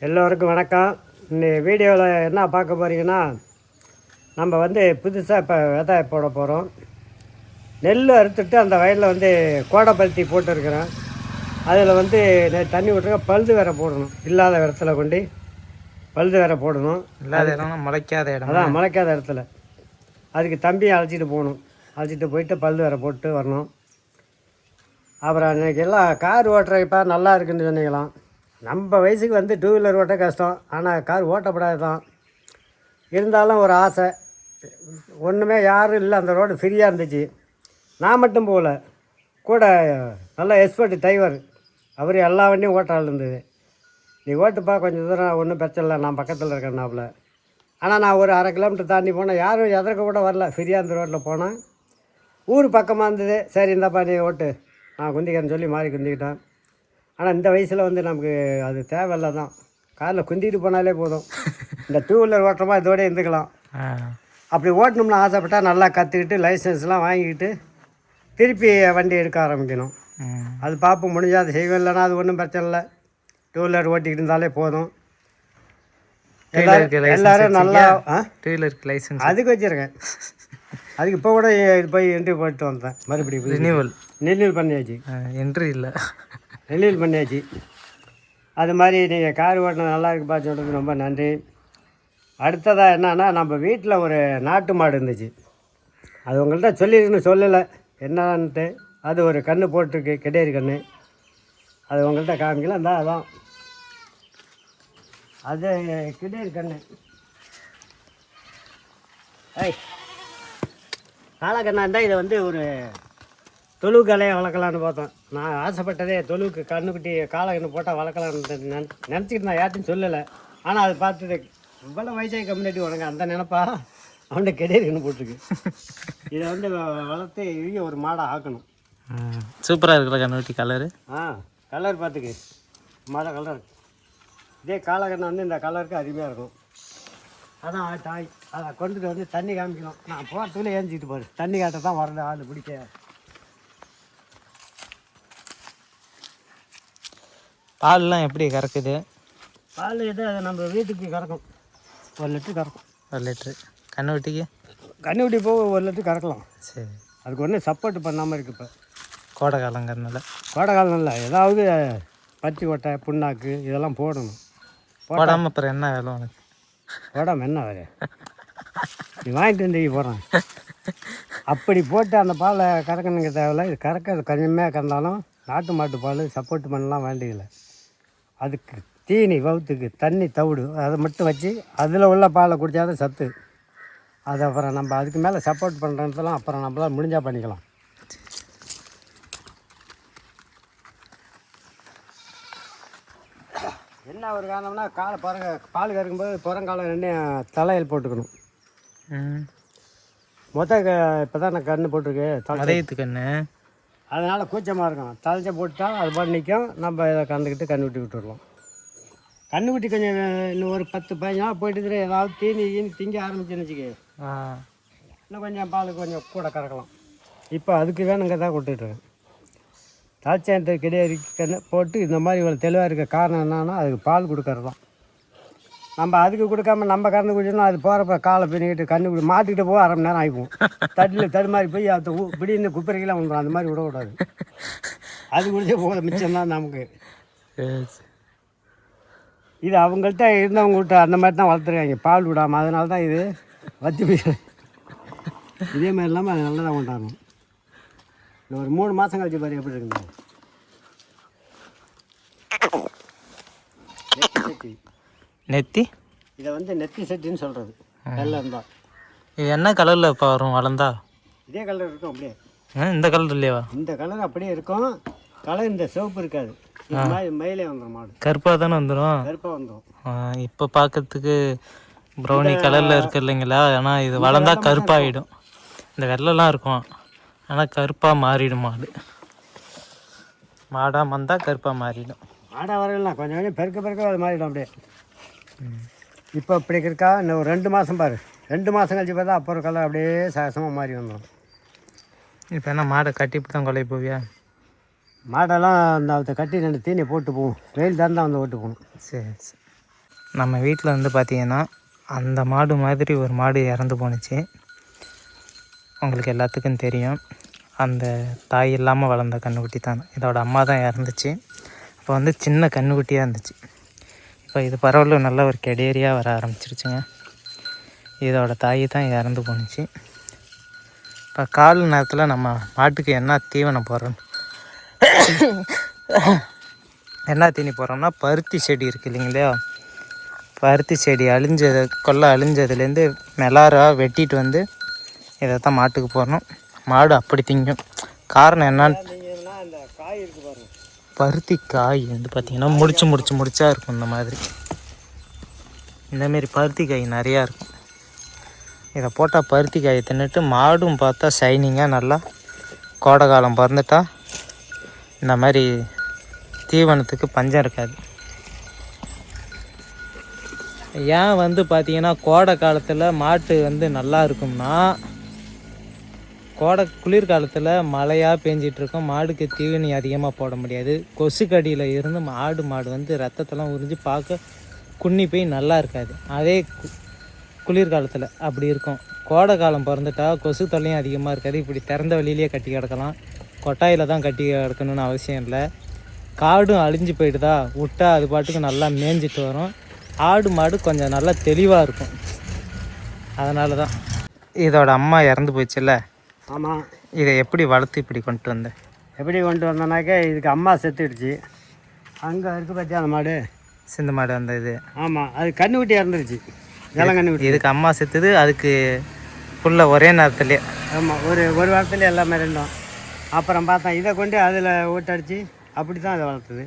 எல்லோருக்கும் வணக்கம். இந்த வீடியோவில் என்ன பார்க்க போகிறீங்கன்னா, நம்ம வந்து புதுசாக இப்போ விதை போட போகிறோம். நெல் அறுத்துட்டு அந்த வயலில் வந்து கோடைப்பருத்தி போட்டுருக்குறேன். அதில் வந்து தண்ணி விட்டுருக்க பழுது வேற போடணும். இல்லாத இடத்துல கொண்டு பழுது வேற போடணும். இல்லாத இடம் முளைக்காத இடம். அதான் முளைக்காத இடத்துல அதுக்கு தம்பியை அழைச்சிட்டு போகணும். அழைச்சிட்டு போயிட்டு பழுது வேற போட்டு வரணும். அப்புறம் இன்றைக்கி எல்லாம் கார் ஓட்டுற இப்போ நல்லா இருக்குன்னு சொன்னீங்களாம். நம்ம வயசுக்கு வந்து டூ வீலர் ஓட்ட கஷ்டம், ஆனால் கார் ஓட்டப்படாது தான். இருந்தாலும் ஒரு ஆசை. ஒன்றுமே யாரும் இல்லை, அந்த ரோடு ஃப்ரீயாக இருந்துச்சு. நான் மட்டும் போகல, கூட நல்லா எக்ஸ்பர்ட் டிரைவர், அவர் எல்லா வண்டியும் ஓட்ட ஆள் இருந்தது. நீ ஓட்டுப்பா கொஞ்சம் தூரம், ஒன்றும் பிரச்சனை இல்லை, நான் பக்கத்தில் இருக்கேன்னாப்புல. ஆனால் நான் ஒரு 1/2 கிலோமீட்டர் தாண்டி போனேன், யாரும் எதற்கு கூட வரல. ஃப்ரீயாக அந்த ரோட்டில் போனேன். ஊர் பக்கமாக இருந்தது. சரி இந்தப்பா நீ ஓட்டு, நான் குந்திக்கிறேன்னு சொல்லி மாறி குந்திக்கிட்டேன். ஆனால் இந்த வயசில் வந்து நமக்கு அது தேவையில்லை தான். காரில் குந்திக்கிட்டு போனாலே போதும். இந்த டூ வீலர் ஓட்டுறமா இதோட இருந்துக்கலாம். அப்படி ஓட்டணும்னு ஆசைப்பட்டால் நல்லா கற்றுக்கிட்டு லைசன்ஸ்லாம் வாங்கிக்கிட்டு திருப்பி வண்டி எடுக்க ஆரம்பிக்கணும். அது பார்ப்போம், முடிஞ்சால் அது செய்வோம். இல்லைன்னா அது ஒன்றும் பிரச்சனை இல்லை, டூ வீலர் ஓட்டிக்கிட்டு இருந்தாலே போதும். எல்லோரும் நல்லா டூ வீலருக்கு லைசன்ஸ் அதுக்கு வச்சுருக்கேன். அதுக்கு இப்போ கூட இது போய் என்ட்ரி போட்டு வந்தேன். மறுபடியும் ரினியூவல் பண்ணியாச்சு. என்ட்ரி இல்லை, ரினியூவல் பண்ணியாச்சு. அது மாதிரி நீங்கள் கார் ஓட்டினது நல்லா இருக்குப்பா சொல்கிறது ரொம்ப நன்றி. அடுத்ததாக என்னன்னா, நம்ம வீட்டில் ஒரு நாட்டு மாடு இருந்துச்சு. அது உங்கள்கிட்ட சொல்லியிருக்குன்னு சொல்லலை என்னான்ட்டு. அது ஒரு கன்று போட்டிருக்கு, கிடேரி கன்று. அது உங்கள்கிட்ட காமிக்கலாம். இந்த அதான் அது கிடேரி கன்று. காலக்கண்ணா இருந்தால் இதை வந்து ஒரு தொழு கலையை வளர்க்கலான்னு பார்த்தோம். நான் ஆசைப்பட்டதே தொழுவுக்கு கண்ணுக்குட்டி காலக்கண்ணு போட்டால் வளர்க்கலான்னு நினச்சிக்கிட்டு நான் யார்ட்டையும் சொல்லலை. ஆனால் அது பார்த்தது இவ்வளோ வயசாகி கம்யூனிட்டி உனக்கு அந்த நினப்பா அவன்கிட்ட கிடையாது போட்டிருக்கு. இதை வந்து வளர்த்து இவங்க ஒரு மாடாக ஆக்கணும். சூப்பராக இருக்குல்ல கண்ணுக்குட்டி கலரு. கலர் பார்த்துக்கு மாடை கலர். இதே காலக்கண்ணு வந்து இந்த கலருக்கு அருமையாக இருக்கும். அதான் தாய் அதை கொண்டுட்டு வந்து தண்ணி காமிக்கணும். நான் போகிறதுக்குள்ளே ஏஞ்சிக்கிட்டு போகிறேன். தண்ணி காட்ட தான் வரல ஆள் பிடிக்க. பால்லாம் எப்படி கறக்குது? பால் இது அதை நம்ம வீட்டுக்கு கறக்கும். 1 லிட்டரு கறக்கும். 1 லிட்ரு கண்ணுக்குட்டிக்கு? கண்ணுக்குட்டி போக 1 லிட்டரு கறக்கலாம். சரி, அதுக்கு ஒன்றும் சப்போர்ட் பண்ணாமல் இருக்குது. இப்போ கோடை காலங்கிறதுனால. கோடை காலம் இல்லை, ஏதாவது பருத்தி கொட்டை புண்ணாக்கு இதெல்லாம் போடணும். போடாமல் அப்புறம் என்ன வேலை உனக்கு? போடாமல் என்ன வேலை? நீ வாங்கிட்டு வந்து போகிறேன். அப்படி போட்டு அந்த பாலை கறக்கணுங்க தேவையில்ல. இது கறக்கிறது கொஞ்சமாக கறந்தாலும் நாட்டு மாட்டு பால் சப்போர்ட் பண்ணலாம் வேண்டியதில்லை. அதுக்கு தீனி வவுத்துக்கு தண்ணி தவிடு அதை மட்டும் வச்சு அதில் உள்ள பாலை குடித்தாதான் சத்து. அது அப்புறம் நம்ம அதுக்கு மேலே சப்போர்ட் பண்ணுறதெல்லாம் அப்புறம் நம்மளால் முடிஞ்சால் பண்ணிக்கலாம். என்ன ஒரு காரணம்னா, காலை பால் கறக்கும்போது புறங்காலம் ரெண்டையும் தலையில் போட்டுக்கணும். இப்போ தான் நான் கன்று போட்டிருக்கு தலையத்து கன்று. அதனால் கூச்சமாக இருக்கும். தலைச்சை போட்டால் அது பாட்டு நிற்கும். நம்ம இதை கறந்துக்கிட்டு கன்றுக்குட்டி விட்டுருவோம். கன்றுக்குட்டி கொஞ்சம் இன்னும் ஒரு 10-15 நாள் போயிட்டு ஏதாவது தீனி திங்க ஆரம்பிச்சுன்னு வச்சுக்க, இன்னும் கொஞ்சம் பால் கொஞ்சம் கூட கறக்கலாம். இப்போ அதுக்கு வேணுங்க தான் கொடுத்துட்ருக்கேன். தாய்ச்சான்ட்டு கிடையாது கன்று போட்டு இந்த மாதிரி இவ்வளோ தெளிவாக இருக்க காரணம் என்னன்னா, அதுக்கு பால் கொடுக்கறது தான். நம்ம அதுக்கு கொடுக்காம நம்ம கறந்து குடிச்சோம்னா அது போகிறப்ப காலை பின்னிக்கிட்டு கன்று மாட்டிக்கிட்டு போக 1/2 மணி நேரம் ஆகிப்போம். தட்டில் தடுமாறி போய் அது இப்படின்னு குப்பரைக்கெல்லாம் வந்துடும். அந்த மாதிரி விடக்கூடாது. அது குடிச்ச போகிற மிச்சம் தான் நமக்கு. இது அவங்கள்ட்ட இருந்தவங்கள்ட்ட அந்த மாதிரி தான் வளர்த்துருக்காங்க, பால் விடாமல். அதனால தான் இது வத்தி போய் இதே மாதிரி இல்லாமல் அது நல்லா தான் கொண்டாடணும். இல்லை ஒரு 3 மாதம் கழிச்சு பாரு எப்படி இருக்குங்க. நெத்தி இதை வந்து நெத்தி செட்டின்னு சொல்கிறது. வெள்ளை இருந்தால் இது என்ன கலரில் இப்போ வரும் வளர்ந்தா? இதே கலர் இருக்கும் அப்படியே. இந்த கலர் இல்லையா? இந்த கலர் அப்படியே இருக்கும். கலர் இந்த சிவப்பு இருக்காது. இந்த மாதிரி மயிலே வந்துடும். மாடு கருப்பாக தானே வந்துடும். கருப்பாக வந்துடும். இப்போ பார்க்கறதுக்கு ப்ரௌனி கலரில் இருக்கு இல்லைங்களா? ஆனால் இது வளர்ந்தா கருப்பாகிடும். இந்த வெள்ளைலாம் இருக்கும், ஆனால் கருப்பாக மாறிடும். மாடாக வந்தால் கருப்பாக மாறிடும். மாடாக வரலாம் கொஞ்சம் கொஞ்சம் பெருக்க அது மாறிடும் அப்படியே. இப்போ இப்படி இருக்கா. இன்னும் ஒரு 2 மாதம் பாரு. 2 மாதம் கழிச்சு பார்த்தா அப்புறம் கலர் அப்படியே சாசமாக மாறி வந்துடும். இப்போ என்ன மாடை கட்டிட்டு தான் கொலை போவியா? மாடெல்லாம் அந்த கட்டி 2 தீனி போட்டு போவோம். வெயில் தான் வந்து ஓட்டு போகணும். சரி சரி. நம்ம வீட்டில் வந்து பார்த்திங்கன்னா அந்த மாடு மாதிரி ஒரு மாடு இறந்து போணுச்சு. உங்களுக்கு எல்லாத்துக்கும் தெரியும். அந்த தாய் இல்லாமல் வளர்ந்த கன்றுக்குட்டி தான். இதோட அம்மா தான் இறந்துச்சு. அப்போ வந்து சின்ன கன்றுக்குட்டியாக இருந்துச்சு. இப்போ இது பரவாயில்ல, நல்ல ஒரு கெடேரியாக வர ஆரம்பிச்சிருச்சுங்க. இதோட தாய் தான் இறந்து போணுச்சு. இப்போ காலை நேரத்தில் நம்ம மாட்டுக்கு என்ன தீவனம் போடுறோம், என்ன தீனி போடுறோம்னா பருத்தி செடி இருக்குது இல்லைங்களா, பருத்தி செடி கொல்லை அழிஞ்சதுலேருந்து மெலாராக வெட்டிட்டு வந்து இதை தான் மாட்டுக்கு போடணும். மாடு அப்படி திங்கும். காரணம் என்னன்னு, பருத்தி காய் வந்து பார்த்திங்கன்னா முடிச்சா இருக்கும். இந்தமாரி பருத்தி காய் நிறையா இருக்கும். இதை போட்டால் பருத்தி காயை தின்னுட்டு மாடும் பார்த்தா ஷைனிங்காக நல்லா கோடை காலம் பிறந்துட்டா இந்த மாதிரி தீவனத்துக்கு பஞ்சம் இருக்காது. ஏன் வந்து பார்த்திங்கன்னா கோடை காலத்தில் மாட்டு வந்து நல்லா இருக்கும்னா, குளிர்காலத்தில் மழையாக பேஞ்சிட்ருக்கோம், மாடுக்கு தீவனி அதிகமாக போட முடியாது. கொசுக்கடியில் இருந்து மாடு வந்து ரத்தத்தெல்லாம் உறிஞ்சி பார்க்க குன்னி போய் நல்லா இருக்காது. அதே குளிர்காலத்தில் அப்படி இருக்கும். கோடை காலம் பிறந்துட்டா கொசு தொல்லையும் அதிகமாக இருக்காது. இப்படி திறந்த வழியிலேயே கட்டி கிடக்கலாம். கொட்டாயில் தான் கட்டி கிடக்கணும்னு அவசியம் இல்லை. காடும் அழிஞ்சு போயிடுதா, விட்டா அது பாட்டுக்கு நல்லா மேய்ஞ்சிட்டு வரும். ஆடு மாடு கொஞ்சம் நல்லா தெளிவாக இருக்கும். அதனால தான். இதோட அம்மா இறந்து போச்சுல்ல. ஆமாம். இதை எப்படி வளர்த்து இப்படி கொண்டு வந்தேன்? எப்படி கொண்டு வந்தோன்னாக்கா, இதுக்கு அம்மா செத்துடுச்சு. அங்கே இருக்குது பார்த்தியா அந்த மாடு, சிந்து மாடு அந்த இது. ஆமாம், அது கன்றுக்குட்டி இறந்துருச்சு, இளங்கன்றுக்குட்டி. இதுக்கு அம்மா செத்துது, அதுக்கு ஃபுல்லாக ஒரே நேரத்துலேயே. ஆமாம், ஒரு வாரத்துலேயே எல்லாமே ரெண்டும். அப்புறம் பார்த்தா இதை கொண்டு அதில் ஓட்டடிச்சு அப்படி தான் அதை வளர்த்துது.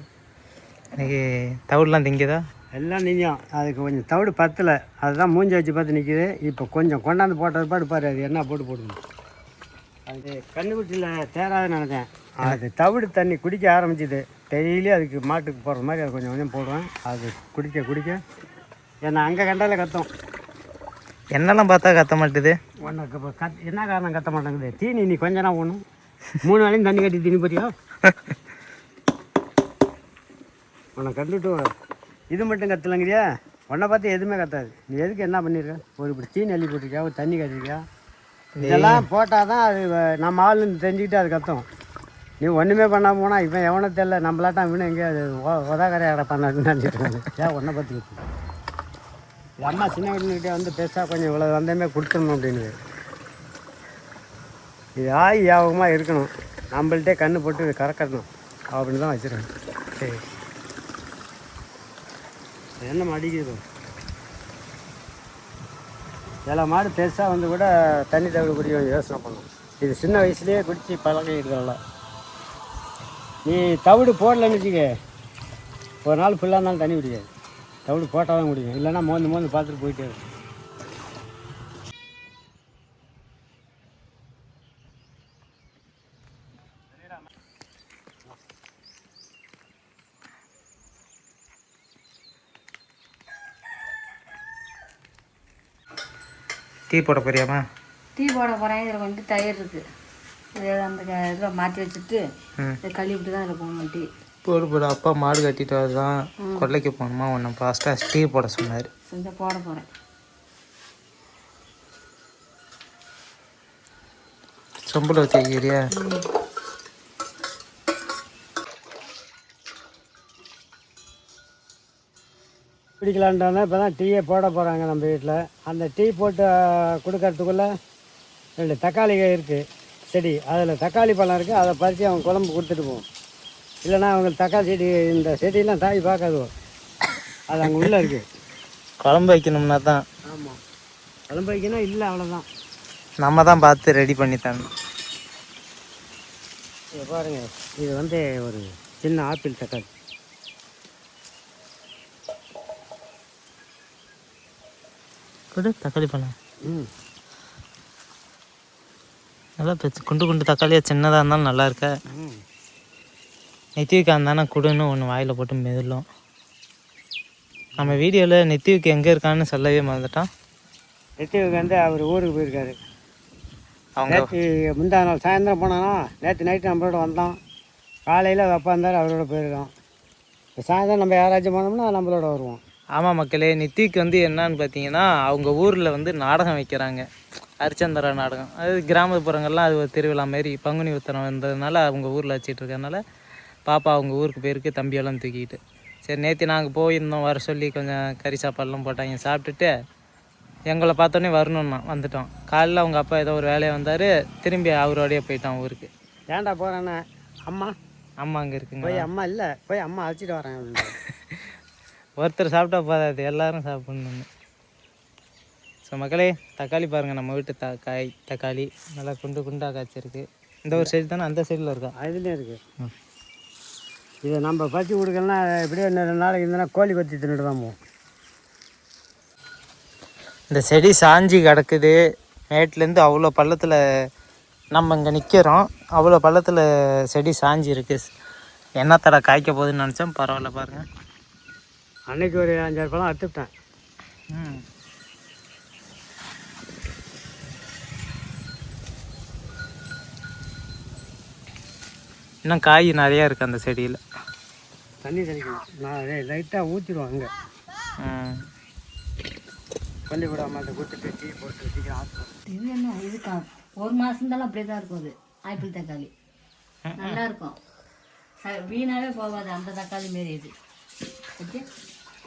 இன்றைக்கி தவிடுலாம் திங்குதா? எல்லாம் நீங்கும். அதுக்கு கொஞ்சம் தவிடு பத்தலை, அதுதான் மூஞ்சி வச்சு பார்த்து நிற்கிது. இப்போ கொஞ்சம் கொண்டாந்து போட்டது பாடு பாரு, அது என்ன போடணும். அது கன்றுக்குட்டியில் தேராதுன்னு நினச்சேன். அது தவிடு தண்ணி குடிக்க ஆரம்பிச்சிது. டெய்லி அதுக்கு மாட்டுக்கு போடுற மாதிரி அது கொஞ்சம் கொஞ்சம் போடுவேன். அது குடிக்க ஏன்னா அங்கே கண்டாலே கத்தும். என்னெல்லாம் பார்த்தா கத்த மாட்டுது. உனக்கு இப்போ என்ன காரணம் கத்த மாட்டேங்குது? தீனி நீ கொஞ்சம் நான் ஒன்றும் 3 வேளையும் தண்ணி கட்டி தீனி போறியா? உன்னை கண்டுட்டு இது மட்டும் கத்தலைங்கிறியா? உன்னை பார்த்து எதுவுமே கத்தாது. நீ எதுக்கு என்ன பண்ணியிருக்க? ஒரு இப்படி தீனி அள்ளி போட்டிருக்கியா, ஒரு தண்ணி கட்டிருக்கியா? இதெல்லாம் போட்டால் தான் அது நம்ம ஆளுன்னு தெரிஞ்சுக்கிட்டு அது கத்தும். நீ ஒன்றுமே பண்ணாமல் போனால் இவன் எவனோ தெரியல, நம்மளாட்டம் இவனு எங்கேயாவது உதாக்கரையாட பண்ணான்னு நினச்சிட்டு ஏன் ஒன்றை பற்றி கத்து. அம்மா சின்ன வீட்டுக்கிட்டே வந்து பெருசாக கொஞ்சம் இவ்வளோ வந்தமே கொடுத்துடணும் அப்படின்னு. இது யாபகமாக இருக்கணும், நம்மள்கிட்டே கண்ணு போட்டு இது கறக்கணும் அப்படின்னு தான் வச்சுருக்கேன். சரி, என்ன அடிக்குது. எல்லா மாடு பெருசாக வந்து கூட தண்ணி தவிர குடிக்க யோசனை பண்ணும். இது சின்ன வயசுலேயே குடித்து பழகிடுறோம்ல. நீ தவிடு போடலன்னு வச்சுக்க, ஒரு நாள் ஃபுல்லாக இருந்தாலும் தண்ணி குடிக்காது. தவிடு போட்டால் தான் குடிக்கும், இல்லைன்னா மோந்து பார்த்துட்டு போயிட்டே இருக்கும். டீ போட போறியாமா? டீ போட போகிறேன். இதில் வந்து தயிர் இருக்குது, இதை அந்த இதில் மாற்றி வச்சுட்டு இதை கழுவிட்டு தான் இதில் போகணும். டீ போடு. அப்பா மாடு கட்டிட்டு வரதான் கொல்லைக்கு போகணுமா, ஒன்று ஃபாஸ்ட்டாக டீ போட சொன்னார். செஞ்சால் போட போகிறேன். சொம்பில் வச்சு வைக்கிறியா? பிடிக்கலான்ட்டு இப்போ தான் டீயே போட போகிறாங்க நம்ம வீட்டில். அந்த டீ போட்டு கொடுக்கறதுக்குள்ளே 2 தக்காளி இருக்குது செடி, அதில் தக்காளி பழம் இருக்குது. அதை பறித்து அவங்க குழம்பு கொடுத்துட்டு போவோம். இல்லைனா அவங்க தக்காளி செடி இந்த செடியெல்லாம் தாய் பார்க்காது, அது அங்கே உள்ளே இருக்குது. குழம்பு வைக்கணும்னா தான். ஆமாம், குழம்பு வைக்கணும், இல்லை அவ்வளோதான். நம்ம தான் பார்த்து ரெடி பண்ணி தரணும். இதை பாருங்கள், இது வந்து ஒரு சின்ன ஆப்பிள் தக்காளி. தக்காளி பழம் நல்லா குண்டு தக்காளியாக சின்னதாக இருந்தாலும் நல்லா இருக்க. நெத்திவிக்கா இருந்தானே குடுன்னு ஒன்று வாயில் போட்டு மெதுலும். நம்ம வீடியோவில் நெத்திவிக்கு எங்கே இருக்கான்னு சொல்லவே மறந்துட்டான். நெத்திவிக்கு வந்து அவர் ஊருக்கு போயிருக்காரு. அவங்க நேற்று முந்தா நாள் சாயந்தரம் போனானா, நேற்று நைட்டு நம்மளோட வந்தோம். காலையில் அப்பா இருந்தார், அவரோட போயிருக்கோம். இப்போ சாயந்தரம் நம்ம யாராச்சும் போனோம்னா நம்மளோட வருவோம். ஆமாம் மக்களே, நித்திக்கு வந்து என்னன்னு பார்த்தீங்கன்னா அவங்க ஊரில் வந்து நாடகம் வைக்கிறாங்க, ஹரிச்சந்திரா நாடகம். அது கிராமப்புறங்கள்லாம் அது ஒரு திருவிழா மாரி பங்குனி உத்திரம் வந்ததுனால அவங்க ஊரில் வச்சிட்டு இருக்கறனால பாப்பா அவங்க ஊருக்கு போயிருக்கு தம்பியெல்லாம் தூக்கிட்டு. சரி, நேற்று நாங்கள் போயிருந்தோம், வர சொல்லி கொஞ்சம் கறி சாப்பாடுலாம் போட்டாங்க, சாப்பிட்டுட்டு எங்களை பார்த்தோன்னே வரணும்னா வந்துட்டோம். காலையில் அவங்க அப்பா ஏதோ ஒரு வேலையை வந்தார், திரும்பி அவரோடையே போயிட்டான் ஊருக்கு. ஏன்டா போகிறேன்னு அம்மா அம்மா அங்கே இருக்குங்க. போய் அம்மா இல்லை போய் அம்மா அழைச்சிட்டு வரேன் அப்படின்னு. ஒருத்தர் சாப்பிட்டா போதாது, எல்லோரும் சாப்பிட்ணுன்னு. ஸோ மக்களே, தக்காளி பாருங்கள், நம்ம வீட்டு தக்காளி நல்லா குண்டாக காய்ச்சிருக்கு. இந்த ஒரு சைடு தானே, அந்த சைடில் இருக்கா? அதுலேயும் இருக்குது. இதை நம்ம பறித்து கொடுக்கலன்னா எப்படியோ இன்னும் 2 நாளைக்கு இருந்தனா கோழி கொத்தி தின்னுட்டு தான் போவோம். இந்த செடி சாஞ்சி கிடக்குது மேட்லேருந்து. அவ்வளோ பள்ளத்தில் நம்ம இங்கே நிற்கிறோம், அவ்வளோ பள்ளத்தில் செடி சாஞ்சி இருக்குது. என்ன தடை காய்க்க போகுதுன்னு நினச்சோம், பரவாயில்ல பாருங்கள். அன்னைக்கு ஒரு 5-6 பழம் அறுத்துட்டேன். இன்னும் காய் நிறையா இருக்குது அந்த செடியில். தண்ணி தெளிக்கணும், நான் லைட்டாக ஊற்றிடுவோம். அங்கே பள்ளிக்கூட அம்மாட்ட கொடுத்துட்டு டீ போட்டு சீக்கிரம் ஆற்றுவோம். இது என்ன இதுக்கா 1 மாதம் இருந்தாலும் அப்படியே தான் இருக்கும். அது ஆப்பிள் தக்காளி நல்லா இருக்கும், வீணாகவே போகாது. அந்த தக்காளி மாரி இது ஓகே,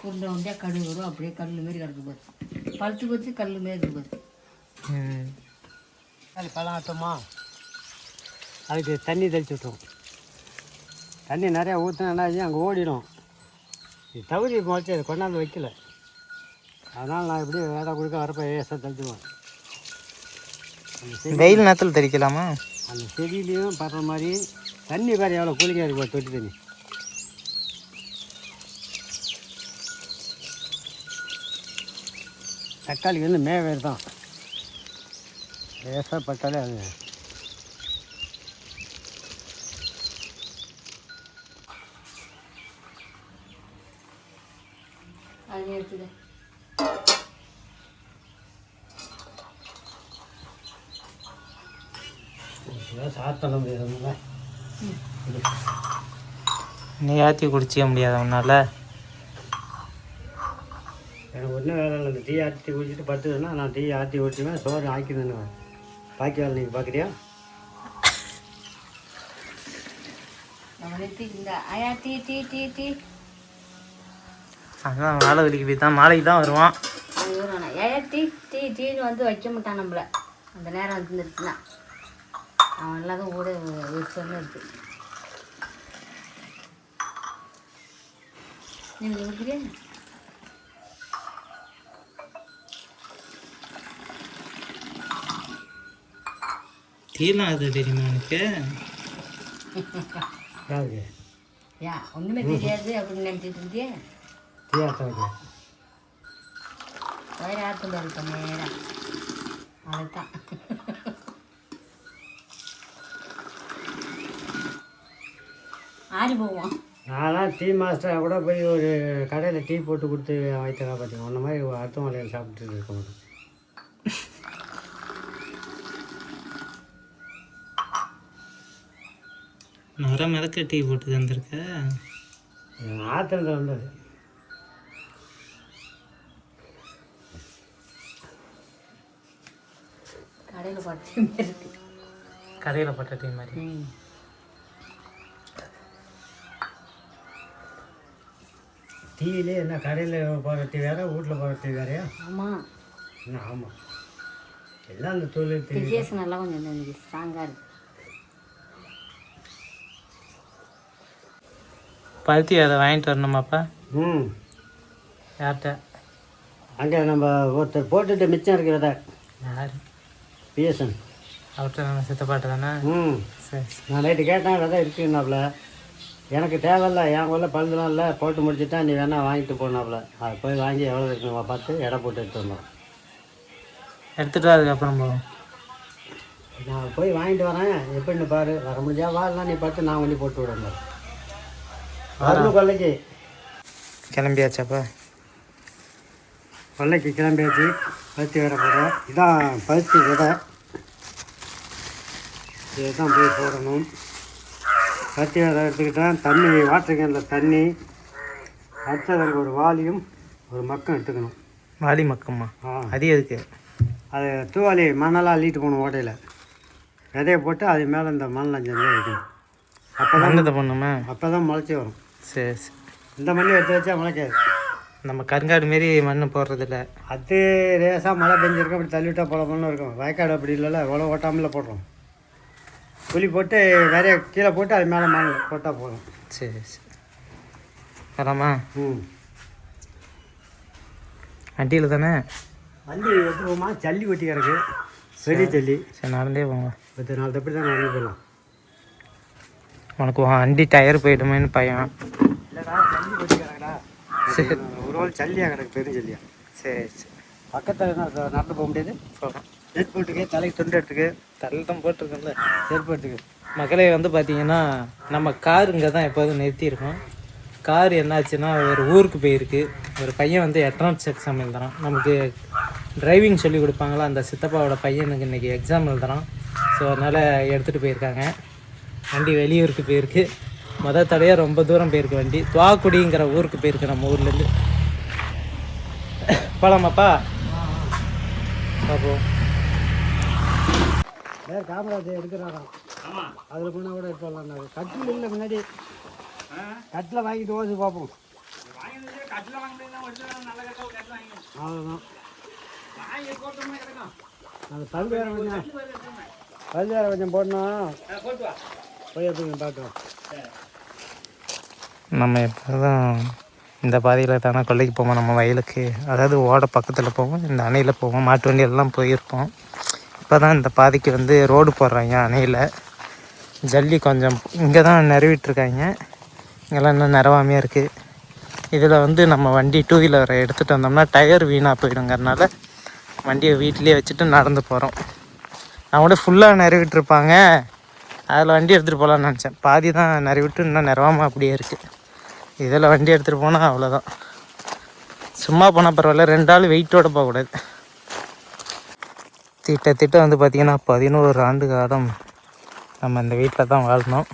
உருண்டை உண்டையாக கடுகு வரும், அப்படியே கல் மாரி கிடக்கு போது, பழுத்து பறித்து கல் மாரி இருக்கு போது. அது பழம் ஆட்டோமா, அதுக்கு தண்ணி தெளிச்சு விட்டுருவோம். தண்ணி நிறையா ஊற்றினா அங்கே ஓடிடும். இது தவறி முளைச்சி அதை கொண்டாந்து வைக்கல, அதனால் நான் எப்படி வேலை கொடுக்க வரப்போ ஏசாக தெளிச்சுடுவேன். வெயில் நேரத்தில் தெளிக்கலாமா? அந்த செடியிலையும் படுற மாதிரி தண்ணி பாரு எவ்வளோ கூலிங்காக இருக்கும், தொட்டி தண்ணி. தக்காளிக்கு வந்து மேவேர் தான், லேசாக பட்டாலே அது அது எடுத்துக்க. சாப்பிட முடியாது, நீ ஏற்றி குடிச்சிக்க முடியாது உன்னால். எனக்கு ஒன்றும் வேலை இல்லை, டீ ஆற்றி குடிச்சிட்டு பத்துதுன்னா நான் டீ ஆற்றி குடிச்சுவேன், சோறு ஆக்கிதுன்னு. பாக்கி வேலை நீங்கள் பார்க்குறியா? இந்த ஆயா டீ டீ டீ டீ அதான் வேலை வெளிக்கு போய் தான் நாளைக்கு தான் வருவான். ஏயா டீ டீ டீன்னு வந்து வைக்க மாட்டான் நம்மள. அந்த நேரம் வந்துருச்சுன்னா அவன் எல்லாரும் கூட சொன்ன இருக்கு. நீங்கள் இருக்கிறியா? டீலாம் அது தெரியுமா எனக்கு? ஏன் ஒன்றுமே தெரியாது அப்படின்னு நினச்சிட்டு இருந்தியே? வயிறு ஆற்றும் பாரு நேரம், அதுதான். ஆறி போவோம். நான்லாம் டீ மாஸ்டராக கூட போய் ஒரு கடையில் டீ போட்டு கொடுத்து வைத்ததா பார்த்தீங்க. ஒன்றை மாதிரி அடுத்த மலையில் சாப்பிட்டு இருக்கோம். நிறைய மிளக்க டீ போட்டு தந்துருக்க. ஆத்திரத்தில் வந்தது. கடையில் போட்ட டீ மாதிரி இருக்கு. கடையில் போட்ட டீ மாதிரி. டீயிலே என்ன கடையில் போகிற டீ வேறு, வீட்டில் போகிற டீ வேறையா? ஆமாம். என்ன ஆமாம், எல்லாம் அந்த தொழில் டீ விசேஷம் நல்லா கொஞ்சம் ஸ்ட்ராங்காக இருக்குது. பருத்தி அதை வாங்கிட்டு வரணுமாப்பா? யார்கிட்ட? அங்கே நம்ம ஒருத்தர் போட்டுட்டு மிச்சம் இருக்கிறத. யார்? பிஎஸ்என். அவர்கிட்ட நம்ம சித்தப்பாட்டு தானே? சரி. நான் நைட்டு கேட்டேன், விதை இருக்குன்னாப்புல. எனக்கு தேவையில்ல, என் ஊரில் பழுதுலாம் இல்லை, போட்டு முடிச்சுட்டா நீ வேணால் வாங்கிட்டு போனாப்புல. அது போய் வாங்கி எவ்வளோ இருக்குன்னு பார்த்து எடை போட்டு எடுத்து வந்தோம். எடுத்துகிட்டு அதுக்கப்புறம் போவோம். நான் போய் வாங்கிட்டு வரேன், எப்படின்னு பாரு. வர முடிஞ்சா வரலாம், நீ பார்த்து நான் கொண்டு போட்டு விடுறேன். வரணும் கொல்லைக்கு. கிளம்பியாச்சாப்பா? கொல்லைக்கு கிளம்பியாச்சு. பருத்தி வேற போடுறோம். இதான் பருத்தி விதை, இதுதான் போய் போடணும். பருத்தி விதை எடுத்துக்கிட்டேன். தண்ணி வாட்டர் கேனில் தண்ணி, அடுத்தது அங்கே ஒரு வாளியும் ஒரு மக்கம் எடுத்துக்கணும். வாளி மக்கம்மா? அது எதுக்கு? அது தூவாளி மண்ணெல்லாம் அள்ளிட்டு போகணும் ஓட்டையில். விதையை போட்டு அது மேலே இந்த மண் செஞ்சு வைக்கணும். அப்போ தான் இதை பண்ணுமா? அப்போ தான் முளைச்சி வரும். சரி சரி. இந்த மண்ணை எடுத்து வச்சா முளைக்காது. நம்ம கருங்காடு மாரி மண் போடுறதில்ல. அது ரேசாக மழை பெஞ்சிருக்கும், அப்படி தள்ளிவிட்டால் போல மண்ணு இருக்கும். வயக்காடு அப்படி இல்லைல்ல, இவ்வளோ ஓட்டாமல் போடுறோம். குழி போட்டு விதைய கீழே போட்டு அது மேலே மண் போட்டால் போதும். சரி சரி. வரலாமா? வண்டியில் தானே? வண்டி எடுத்து போமா, ஜல்லி ஒட்டி கிடக்கு, பெரிய ஜல்லி. சரி, நடந்தே போங்க. 4 தப்பி தான் நடந்து போயிடலாம். உனக்கு வண்டி டயர் போயிடுமேன்னு பயம். இல்லைடா, ஜல்லி ஒட்டி கிடக்குடா. சரி, ஒரு நாள் ஜல்லியாக கிடக்கு, பெரிய ஜல்லியா. சரி சரி. பக்கத்தில் நடந்து போக முடியாது. போகலாம். செருப்பு போட்டுக்கு, தலைக்கு துண்டு எடுத்துக்கு. தள்ள தான் போட்டிருக்கோம்ல, செருப்பு எடுத்துக்கு. மக்களே வந்து பார்த்தீங்கன்னா நம்ம கார் இங்கே தான் எப்போதும் நிறுத்தியிருக்கோம். கார் என்னாச்சுன்னா ஒரு ஊருக்கு போயிருக்கு. ஒரு பையன் வந்து எட்ரான்ஸ் எக்ஸாம் எழுதுறான். நமக்கு டிரைவிங் சொல்லி கொடுப்பாங்களா, அந்த சித்தப்பாவோட பையனுக்கு இன்றைக்கி எக்ஸாம் எழுதுறான். ஸோ அதனால் எடுத்துகிட்டு போயிருக்காங்க. வண்டி வெளியூருக்கு போயிருக்கு. மொதல் தடையாக ரொம்ப தூரம் போயிருக்கு வண்டி. துவாக்குடிங்கிற ஊருக்கு போயிருக்கு நம்ம ஊர்லேருந்து. போகலாமாப்பா? பார்ப்போம். வேறு காமராஜ் எடுக்கிறாராம். ஆமாம், அதில் போனால் கூட எடுத்து வரலாம். கட்டில் இல்லை முன்னாடி, கட்டில் வாங்கிட்டு ஓசி பார்ப்போம். அவ்வளோதான். அந்த பல் வேறு கொஞ்சம் போடணும். போய் எடுத்துங்க பார்க்கலாம். நம்ம இப்போ தான் இந்த பாதையில் தானே கொல்லைக்கு போவோம். நம்ம வயலுக்கு, அதாவது ஓட பக்கத்தில் போவோம், இந்த அணையில் போவோம். மாட்டு வண்டியெல்லாம் போயிருப்போம். இப்போ தான் இந்த பாதைக்கு வந்து ரோடு போடுறாங்க அணையில். ஜல்லி கொஞ்சம் இங்கே தான் நிறவிட்டுருக்காங்க. இங்கெல்லாம் இன்னும் நிறவாமையாக இருக்குது. இதில் வந்து நம்ம வண்டி 2 வீலரை எடுத்துகிட்டு வந்தோம்னா டயர் வீணாக போயிடுங்கிறனால வண்டியை வீட்டிலே வச்சுட்டு நடந்து போகிறோம். நான் கூட ஃபுல்லாக நிறவிட்டுருப்பாங்க, அதில் வண்டி எடுத்துகிட்டு போகலான்னு நினச்சேன். பாதி தான் நிறவிட்டு இன்னும் நிறவாமல் அப்படியே இருக்குது. இதில் வண்டி எடுத்துகிட்டு போனால் அவ்வளோதான். சும்மா போனால் பரவாயில்ல, 2 ஆள் வெயிட்டோடு போகக்கூடாது. திட்டம் வந்து பார்த்திங்கன்னா 11 ஆண்டு காலம் நம்ம இந்த வீட்டில் தான் வாழ்ந்தோம்.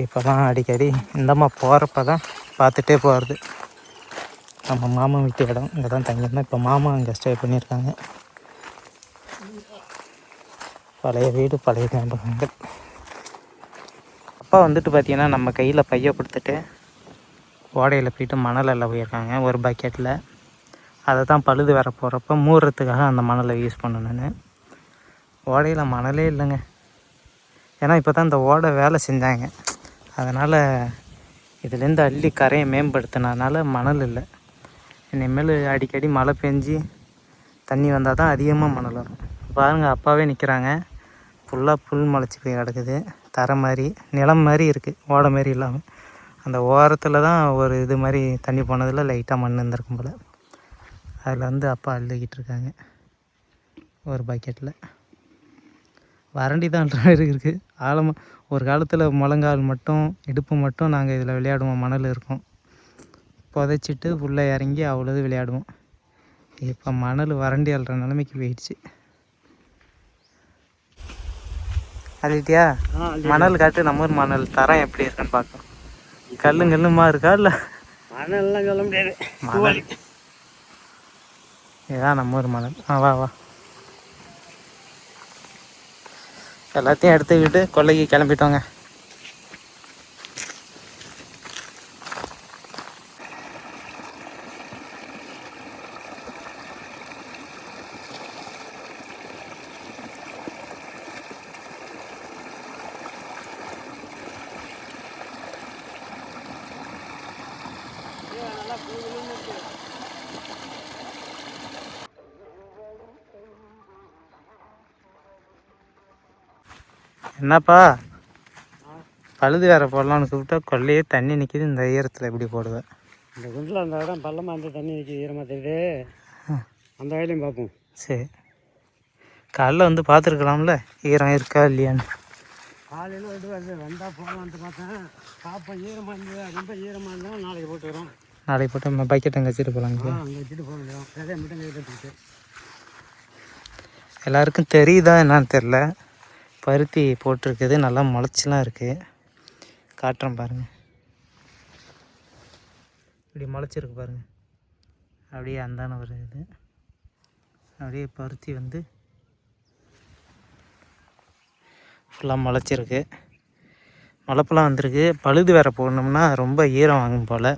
இப்போ தான் அடிக்கடி இந்தம்மா போகிறப்ப தான் பார்த்துட்டே போகிறது. நம்ம மாமா வீட்டு இடம் இங்கே தான் தங்கியிருந்தோம். இப்போ மாமா இங்கே ஸ்டே பண்ணியிருக்காங்க. பழைய வீடு, பழைய ஞாபகங்கள். அப்பா வந்துட்டு பார்த்திங்கன்னா நம்ம கையில் பைய கொடுத்துட்டு ஓடையில் போயிட்டு மணல் எல்லாம் போயிருக்காங்க ஒரு பக்கெட்டில். அதை தான் பழுது வர போகிறப்ப மூடுறதுக்காக அந்த மணலை யூஸ் பண்ணணுன்னு. ஓடையில் மணலே இல்லைங்க. ஏன்னா இப்போ தான் இந்த ஓடை வேலை செஞ்சாங்க. அதனால் இதுலேருந்து அள்ளி கரையை மேம்படுத்தினதுனால மணல் இல்லை. இனிமேல் அடிக்கடி மழை பெஞ்சி தண்ணி வந்தால் தான் அதிகமாக மணல் வரும். பாருங்கள், அப்பாவே நிற்கிறாங்க. ஃபுல்லாக புல் முளைச்சி போய் கிடக்குது. தரை மாதிரி, நிலம் மாதிரி இருக்குது, ஓடை மாதிரி இல்லாமல். அந்த ஓரத்தில் தான் ஒரு இது மாதிரி தண்ணி போனதில் லைட்டாக மண் இருந்திருக்கும் போல். அதில் வந்து அப்பா அள்ளிக்கிட்டு இருக்காங்க ஒரு பக்கெட்டில். வறண்டி தான் இருக்குது ஆழமாக. ஒரு காலத்தில் முழங்கால் மட்டும், இடுப்பு மட்டும் நாங்கள் இதில் விளையாடுவோம். மணல் இருக்கும், புதைச்சிட்டு உள்ளே இறங்கி அவ்வளோது விளையாடுவோம். இப்போ மணல் வறண்டி அள்ளுற நிலைமைக்கு போயிடுச்சு. அள்ளிட்டியா? மணல் காட்டு. நம்ம ஊர் மணல் தரம் எப்படி இருக்குன்னு பார்க்கலாம். கல்லுமா இருக்கா இல்லை? மணல்லாம் சொல்ல முடியாது. மணல் இதுதான் நம்ம ஊர் மணல். வா வா, எல்லாத்தையும் எடுத்துக்கிட்டு கொல்லைக்கு கிளம்பிட்டோங்க. என்னப்பா பழுது வேற போடலான்னு கூப்பிட்டா கொல்லையே தண்ணி நிற்கிது. இந்த ஈரத்தில் எப்படி போடுவேன்? இந்த குண்டில் அந்த இடம் பள்ளமாக அந்த தண்ணி நிற்கிது, ஈரமாக தெரியுது. அந்த வயலையும் பார்ப்போம். சரி, காலைல வந்து பார்த்துருக்கலாம்ல ஈரம் இருக்கா இல்லையான்னு. காலையில் வந்தால் போகலான்ட்டு பார்த்தேன். பார்ப்போம், ஈரமாக இருந்தது. ரொம்ப ஈரமாக இருந்தாலும் நாளைக்கு போட்டுக்கிறோம். நாளைக்கு போட்டு நம்ம பக்கெட் அங்கே வச்சுட்டு போகலாங்க. அங்கே வச்சுட்டு போக முடியும். விதையை மட்டும் கைட்டு எல்லாருக்கும் தெரியுதா என்னான்னு தெரில. பருத்தி போட்டிருக்குது, நல்லா முளைச்சிலாம் இருக்குது. காட்டுறேன் பாருங்கள், இப்படி முளைச்சிருக்கு பாருங்கள். அப்படியே அந்தான ஒரு இது அப்படியே பருத்தி வந்து ஃபுல்லாக முளைச்சிருக்கு. முளைப்பெல்லாம் வந்திருக்கு. பழுது வேற போடணும்னா ரொம்ப ஈரம் வாங்கும் போல்.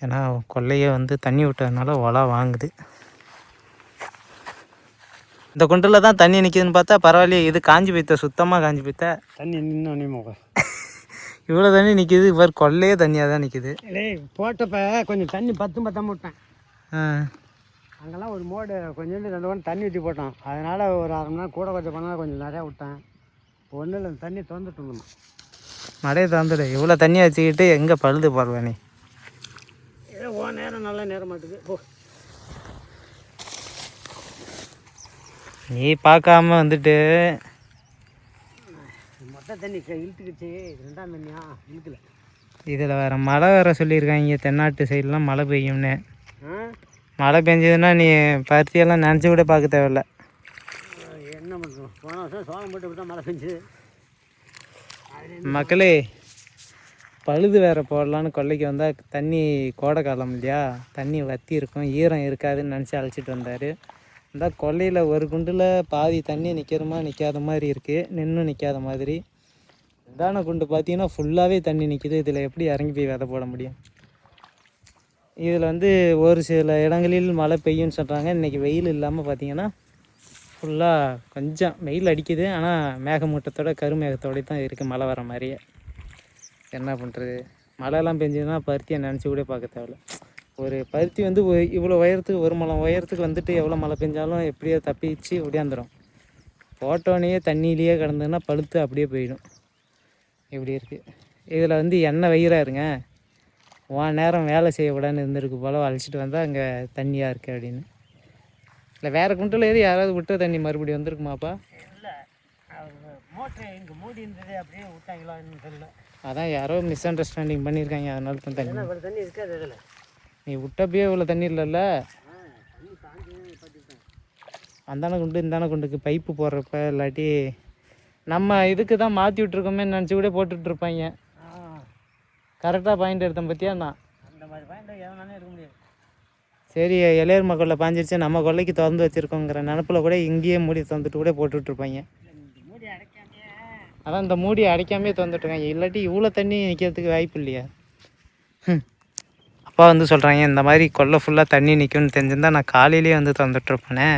ஏன்னா கொல்லையே வந்து தண்ணி விட்டதுனால ஒலா வாங்குது. இந்த குண்டில் தான் தண்ணி நிற்கிதுன்னு பார்த்தா பரவாயில்லையே, இது காஞ்சி போய்த்த, சுத்தமாக காஞ்சி போய்த்த. தண்ணி நின்று இவ்வளோ தண்ணி நிற்கிது. இவர் கொல்லையே தண்ணியாக தான் நிற்கிது. டேய் போட்டப்போ கொஞ்சம் தண்ணி பத்தாம விட்டேன். ஆ, அங்கெல்லாம் ஒரு மோடு கொஞ்சோண்டு 2 மணி தண்ணி ஊற்றி போட்டோம். அதனால் ஒரு அரை மணி நேரம் கூட கொஞ்சம் பண்ணால் கொஞ்சம் நிறையா விட்டேன். ஒன்றும் இல்லை, தண்ணி திறந்துட்டு இருந்தோம். மழையை திறந்துடு. இவ்வளோ தண்ணியை வச்சுக்கிட்டு எங்கே பழுது போடுவா நீ? ஏதோ நேரம் நல்ல நேரம் மாட்டுது. ஓ நீ பார்க்காம வந்துட்டு மொத்த தண்ணி இழுத்துக்கிச்சு. 2ஆம் தண்ணியா இழுக்கல. இதில் வேறு மழை வேறு சொல்லியிருக்காங்க. தென்னாட்டு சைட்லாம் மழை பெய்யும்னு. ஆ மழை பெஞ்சதுன்னா நீ பருத்தியெல்லாம் நினச்சி கூட பார்க்க தேவையில்ல. என்ன பண்ணுறோம், போன வருஷம் சோளம் போட்டு விட்டா மழை பெஞ்சு. மக்களே, பழுது வேறு போடலான்னு கொல்லைக்கு வந்தால் தண்ணி கோடை காலம் இல்லையா, தண்ணி வற்றி இருக்கும், ஈரம் இருக்காதுன்னு நினச்சி அழைச்சிட்டு வந்தார். இந்த கொல்லையில் ஒரு குண்டில் பாதி தண்ணி நிற்கிறமா நிற்காத மாதிரி இருக்குது, நின்று நிற்காத மாதிரி. இதான குண்டு பார்த்தீங்கன்னா ஃபுல்லாகவே தண்ணி நிற்கிது. இதில் எப்படி இறங்கி போய் விதை போட முடியும்? இதில் வந்து ஒரு சில இடங்களில் மழை பெய்யும்னு சொல்கிறாங்க. இன்றைக்கி வெயில் இல்லாமல் பார்த்தீங்கன்னா ஃபுல்லாக கொஞ்சம் வெயில் அடிக்குது. ஆனால் மேகமூட்டத்தோட கருமேகத்தோட தான் இருக்குது மழை வர மாதிரியே. என்ன பண்ணுறது? மழைலாம் பெஞ்சதுன்னா பருத்தியை நினச்சி கூட பார்க்க தேவையில்ல. ஒரு பருத்தி வந்து இவ்வளோ உயரத்துக்கு, 1 முழம் உயரத்துக்கு வந்துட்டு எவ்வளோ மழை பெஞ்சாலும் எப்படியோ தப்பிச்சு ஒடியாந்துடும். போட்டோன்னே தண்ணியிலேயே கிடந்ததுன்னா பழுத்து அப்படியே போயிடும். இப்படி இருக்குது. இதில் வந்து எண்ணெய் வயிறாக இருங்க, நேரம் வேலை செய்ய விடான்னு இருந்திருக்கு போல், அழைச்சிட்டு வந்தால் அங்கே தண்ணியாக இருக்குது அப்படின்னு. இல்லை வேறு குண்டில் ஏறி யாராவது விட்ட தண்ணி மறுபடியும் வந்திருக்குமாப்பா? இல்லை, மோட்டர் இங்கே மூடி இருந்தது, அப்படியே விட்டாங்களான்னு தெரியல. அதான் யாரோ மிஸ் அண்டர்ஸ்டாண்டிங் பண்ணியிருக்காங்க, அதனால தான் தண்ணி. இவ்வளோ தண்ணி இருக்காது அதில். நீ விட்டப்பயே இவ்வளோ தண்ணி இல்லைல்ல. தண்ணி காஞ்சி பட்டுட்டேன். அந்தான குண்டு இந்தான குண்டுக்கு பைப்பு போடுறப்ப இல்லாட்டி நம்ம இதுக்கு தான் மாற்றி விட்ருக்கோமே நினச்சி கூட போட்டுட்ருப்பாங்க. கரெக்டாக பாயிண்ட் எடுத்தேன் பார்த்தியா? நான் அந்த மாதிரி பாயிண்ட் எதனாலே இருக்க முடியாது. சரி, இளையர் கொல்லை பாஞ்சிருச்சு, நம்ம கொல்லைக்கு திறந்து வச்சுருக்கோங்கிற நினப்பில் கூட இங்கேயே மூடி திறந்துட்டு கூட போட்டுட்ருப்பாங்க. மூடி அடைக்காமே. அதான் இந்த மூடி அடைக்காமே திறந்துட்ருக்காங்க. இல்லாட்டி இவ்வளோ தண்ணி நிற்கிறதுக்கு வாய்ப்பு இல்லையா? அப்பா வந்து சொல்கிறாங்க, இந்த மாதிரி கொல்லை ஃபுல்லாக தண்ணி நிற்கும்னு தெரிஞ்சிருந்தா நான் காலையிலேயே வந்து திறந்துட்ருப்பேனே,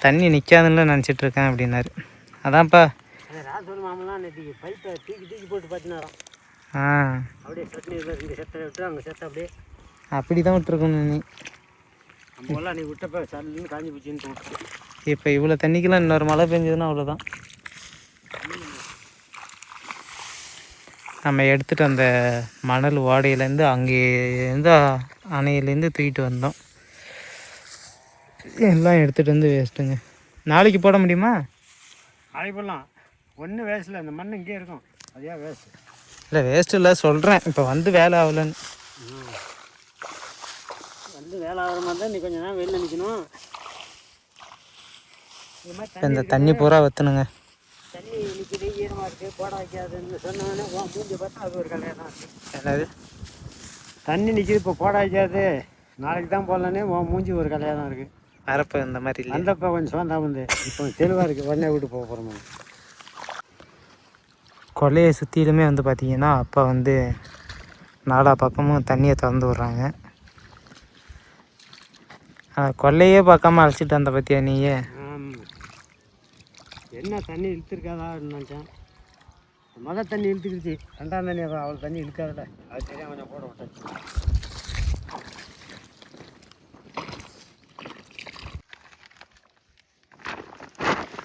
தண்ணி நிற்காதுன்னு நினச்சிட்ருக்கேன் அப்படின்னாரு. அதான்ப்பா ராசூர் மாமெல்லாம் நேற்று பைப்பை தூக்கி போட்டு பார்த்தினாராம். ஆ, அப்படியே சட்னி இங்கே செத்தை விட்டு அங்கே செத்த அப்படியே அப்படி தான் விட்டுருக்கணும். நீ நம்மளாம் நீ விட்டப்ப சல்லுன்னு காஞ்சி போச்சுன்னு விட்டு. இப்போ இவ்வளோ தண்ணிக்கெலாம் இன்னொரு மழை பெஞ்சதுன்னா அவ்வளோதான். நம்ம எடுத்துகிட்டு அந்த மணல் ஓடையிலேருந்து அங்கேருந்து அணையிலேருந்து தூக்கிட்டு வந்தோம். எல்லாம் எடுத்துகிட்டு வந்து வேஸ்ட்டுங்க. நாளைக்கு போட முடியுமா? நாளைக்கு போடலாம். ஒன்றும் வேஸ்ட் இல்லை, இந்த மண் இங்கே இருக்கும். அதே வேஸ்ட் இல்லை, வேஸ்ட்டு இல்லை சொல்கிறேன். இப்போ வந்து வேலை ஆகலன்னு. வந்து வேலை ஆகிற மாதிரி தான் நீ கொஞ்சம் நேரம் வெளியில் நிற்கணும். இந்த தண்ணி பூரா வற்றணுங்க. தண்ணி நிற்கிது, ஈரமாக இருக்குது, போட வைக்காதுன்னு சொன்னோன்னே மூஞ்சி பார்த்தா அது ஒரு கலையாக தான் இருக்குது. என்னது தண்ணி நிற்கிது, இப்போ போட வைக்காது, நாளைக்கு தான் போடலானே மூஞ்சி ஒரு கலையாக தான் இருக்குது. வரப்போ இந்த மாதிரி இல்லை. அந்தப்போ கொஞ்சம் சோந்தா வந்து இப்போ தெளிவாக இருக்குது. உடனே விட்டு போக போகிறோம். கொல்லையை சுற்றிலுமே வந்து பார்த்திங்கன்னா அப்போ வந்து நாலா பக்கமும் தண்ணியை திறந்து விட்றாங்க. கொல்லையே பார்க்காம அழைச்சிட்டு வந்த பார்த்தியா நீயே? என்ன தண்ணி இழுத்துருக்காதான்னு நினச்சேன். மொதல் தண்ணி இழுத்துக்கிடுச்சு, 2ஆம் தண்ணி அவ்வளோ தண்ணி இழுக்காதில்ல. அது சரியாக கொஞ்சம் போட விட்டாச்சு.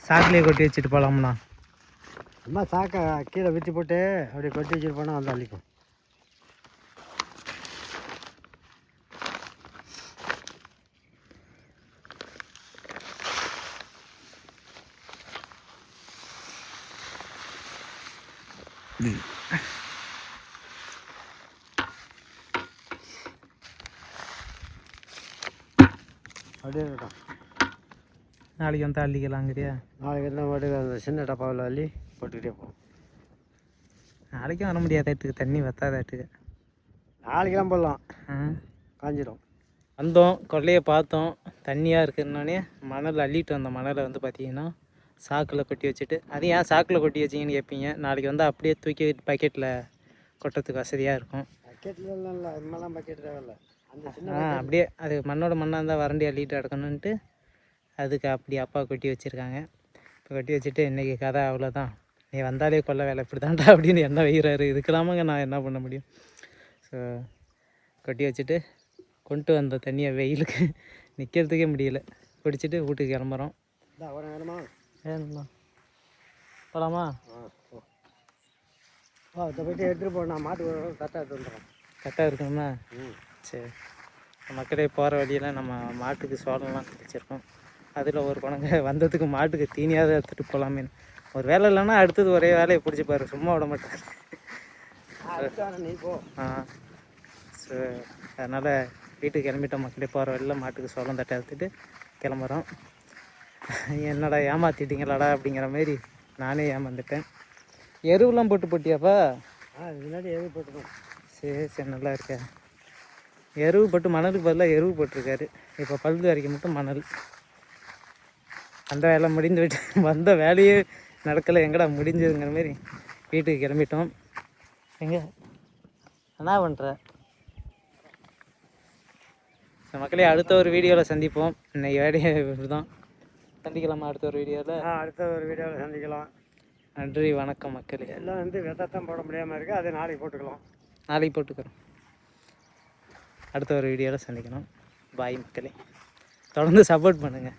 சாக்கிலே கொட்டி வச்சுட்டு போகலாம்ண்ணா. சும்மா சாக்கை கீழே விற்றி போட்டு அப்படியே கொட்டி வச்சுட்டு போனால் வந்து அள்ளிக்கும். அப்படியே இருக்கட்டும். நாளைக்கு வந்து அள்ளிக்கலாங்கிறியா? நாளைக்கு இருந்தால் மாட்டுக்கு அந்த சின்ன டப்பாவில் அள்ளி போட்டுக்கிட்டே போகும். நாளைக்கும் வர முடியாதாட்டுக்கு, தண்ணி வத்தாதாட்டுக்கு. நாளைக்கெல்லாம் போடலாம், காஞ்சிடும். வந்தோம், கொல்லையை பார்த்தோம், தண்ணியாக இருக்குன்னொடனே மணல் அள்ளிட்டு வந்த மணலை வந்து பார்த்திங்கன்னா சாக்கில் கொட்டி வச்சுட்டு, அது ஏன் சாக்கில் கொட்டி வச்சிங்கன்னு கேட்பீங்க. நாளைக்கு வந்து அப்படியே தூக்கி பக்கெட்டில் கொட்டுறதுக்கு வசதியாக இருக்கும். பக்கெட்டில் இல்லை, இனிமேலாம் பக்கெட் தேவையில்ல. அந்த அப்படியே அது மண்ணோட மண்ணாக இருந்தால் வறண்டி அள்ளிட்டு கிடக்கணுன்ட்டு அதுக்கு அப்படி அப்பா கொட்டி வச்சுருக்காங்க. இப்போ கொட்டி வச்சுட்டு இன்றைக்கி கதை அவ்வளோதான், நீ வந்தாலே கொல்ல வேலை இப்படி தான்டா அப்படின்னு என்ன வைக்கிறாரு. இதுக்கெல்லாமங்க நான் என்ன பண்ண முடியும். ஸோ கொட்டி வச்சுட்டு கொண்டு வந்த தண்ணியை வெயிலுக்கு நிற்கிறதுக்கே முடியல, குடிச்சிட்டு வீட்டுக்கு கிளம்புறோம். வேணுமா? வேணுமா போகலாமா? இதை போய்ட்டு எடுத்துகிட்டு போ, நான் மாட்டு கரெக்டாக எடுத்து வந்துடுறேன். கரெக்டாக இருக்குமா? சரி. மக்களே, போகிற வழியில் நம்ம மாட்டுக்கு சோளம்லாம் வச்சுருக்கோம். அதில் ஒரு குழந்தை வந்ததுக்கு மாட்டுக்கு தீனியாவது எடுத்துகிட்டு போகலாமே. ஒரு வேலை இல்லைன்னா அடுத்தது ஒரே வேலையை பிடிச்சிப்பாரு, சும்மா விட மாட்டார். நீ போ. ஸோ அதனால் வீட்டுக்கு கிளம்பிட்டோம் மக்களே. போகிற வழியில் மாட்டுக்கு சோளம் தட்டை எடுத்துகிட்டு கிளம்புறோம். என்னடா ஏமாற்றிட்டீங்களாடா அப்படிங்கிற மாரி நானே ஏமாந்துட்டேன். எருவெலாம் போட்டு போட்டியாப்பா? முன்னாடி எருவு போட்டுக்கோம். சரி சரி, நல்லா இருக்க. எருவு போட்டு மணலுக்கு பதிலாக எருவு போட்டிருக்காரு. இப்போ பழுது வரைக்கும் மட்டும் மணல். அந்த வேலை முடிந்து விட்டு வந்த வேலையே நடக்கலை, எங்கடா முடிஞ்சதுங்கிற மாரி வீட்டுக்கு கிளம்பிட்டோம். எங்கே என்ன பண்ணுற? மக்களே, அடுத்த ஒரு வீடியோவில் சந்திப்போம். இன்னைக்கு வேலையை இப்படி தான், சந்திக்கலாமா அடுத்த ஒரு வீடியோவில்? அடுத்த ஒரு வீடியோவில் சந்திக்கலாம். நன்றி, வணக்கம் மக்களே. எல்லாம் வந்து வெத்தத்தான் போட முடியாமல் இருக்குது, அது நாளைக்கு போட்டுக்கலாம். நாளைக்கு போட்டுக்கிறோம். அடுத்த ஒரு வீடியோவில் சந்திக்கணும். பாய் மக்களே, தொடர்ந்து சப்போர்ட் பண்ணுங்கள்.